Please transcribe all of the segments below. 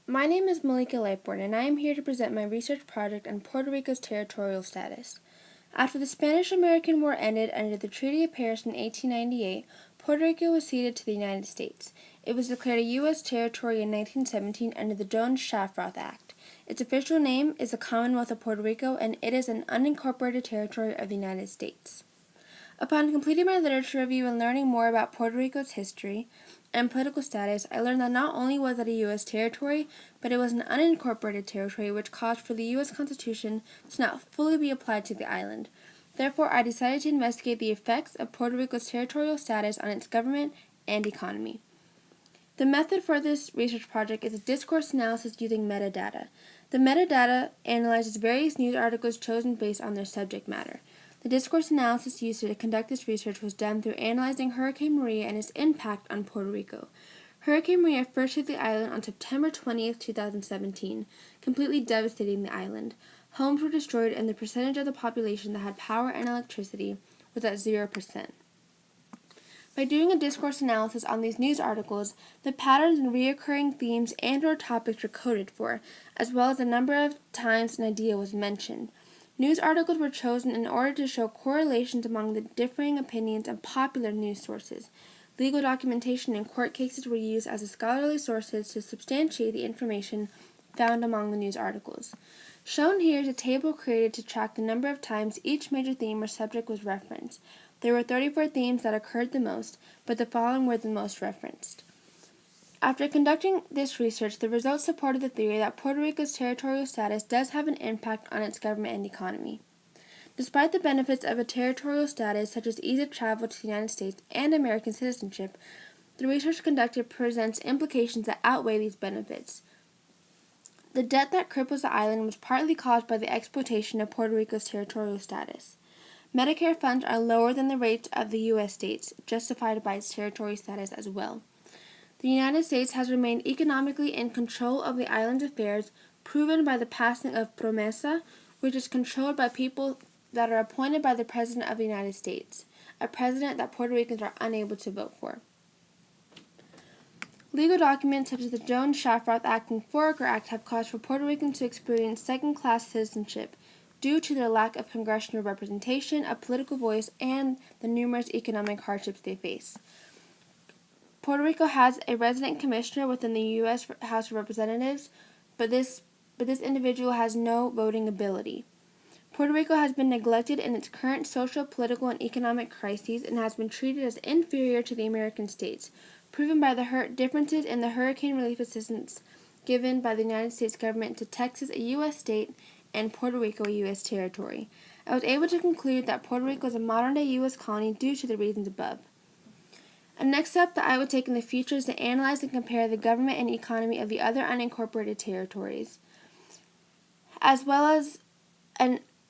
My name is Malika Lightborn, and I am here to present my research project on Puerto Rico's territorial status. After the Spanish-American War ended under the Treaty of Paris in 1898, Puerto Rico was ceded to the United States. It was declared a U.S. territory in 1917 under the Jones-Shafroth Act. Its official name is the Commonwealth of Puerto Rico, and it is an unincorporated territory of the United States. Upon completing my literature review and learning more about Puerto Rico's history and political status, I learned that not only was it a U.S. territory, but it was an unincorporated territory, which caused for the U.S. Constitution to not fully be applied to the island. Therefore, I decided to investigate the effects of Puerto Rico's territorial status on its government and economy. The method for this research project is a discourse analysis using metadata. The metadata analyzes various news articles chosen based on their subject matter. The discourse analysis used to conduct this research was done through analyzing Hurricane Maria and its impact on Puerto Rico. Hurricane Maria first hit the island on September 20, 2017, completely devastating the island. Homes were destroyed and the percentage of the population that had power and electricity was at 0%. By doing a discourse analysis on these news articles, the patterns and recurring themes and/or topics were coded for, as well as the number of times an idea was mentioned. News articles were chosen in order to show correlations among the differing opinions and popular news sources. Legal documentation and court cases were used as scholarly sources to substantiate the information found among the news articles. Shown here is a table created to track the number of times each major theme or subject was referenced. There were 34 themes that occurred the most, but the following were the most referenced. After conducting this research, the results supported the theory that Puerto Rico's territorial status does have an impact on its government and economy. Despite the benefits of a territorial status, such as ease of travel to the United States and American citizenship, the research conducted presents implications that outweigh these benefits. The debt that cripples the island was partly caused by the exploitation of Puerto Rico's territorial status. Medicare funds are lower than the rates of the U.S. states, justified by its territorial status as well. The United States has remained economically in control of the island's affairs, proven by the passing of Promesa, which is controlled by people that are appointed by the President of the United States, a president that Puerto Ricans are unable to vote for. Legal documents such as the Jones-Shafroth Act and Foraker Act have caused for Puerto Ricans to experience second-class citizenship due to their lack of congressional representation, a political voice, and the numerous economic hardships they face. Puerto Rico has a resident commissioner within the U.S. House of Representatives, but this individual has no voting ability. Puerto Rico has been neglected in its current social, political, and economic crises and has been treated as inferior to the American states, proven by the differences in the hurricane relief assistance given by the United States government to Texas, a U.S. state, and Puerto Rico, a U.S. territory. I was able to conclude that Puerto Rico is a modern-day U.S. colony due to the reasons above. A next step that I would take in the future is to analyze and compare the government and economy of the other unincorporated territories, as well as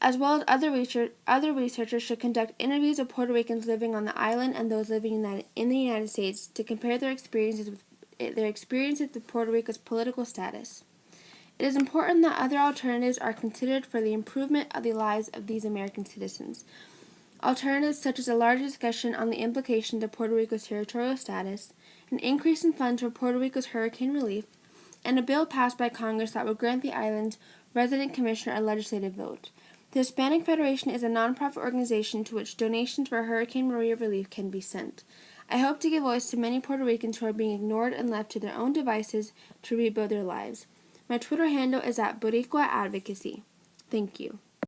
other researchers should conduct interviews of Puerto Ricans living on the island and those living in the United States to compare their experiences with Puerto Rico's political status. It is important that other alternatives are considered for the improvement of the lives of these American citizens. Alternatives such as a larger discussion on the implications of Puerto Rico's territorial status, an increase in funds for Puerto Rico's hurricane relief, and a bill passed by Congress that would grant the island's resident commissioner a legislative vote. The Hispanic Federation is a nonprofit organization to which donations for Hurricane Maria relief can be sent. I hope to give voice to many Puerto Ricans who are being ignored and left to their own devices to rebuild their lives. My Twitter handle is @Boricua Advocacy. Thank you.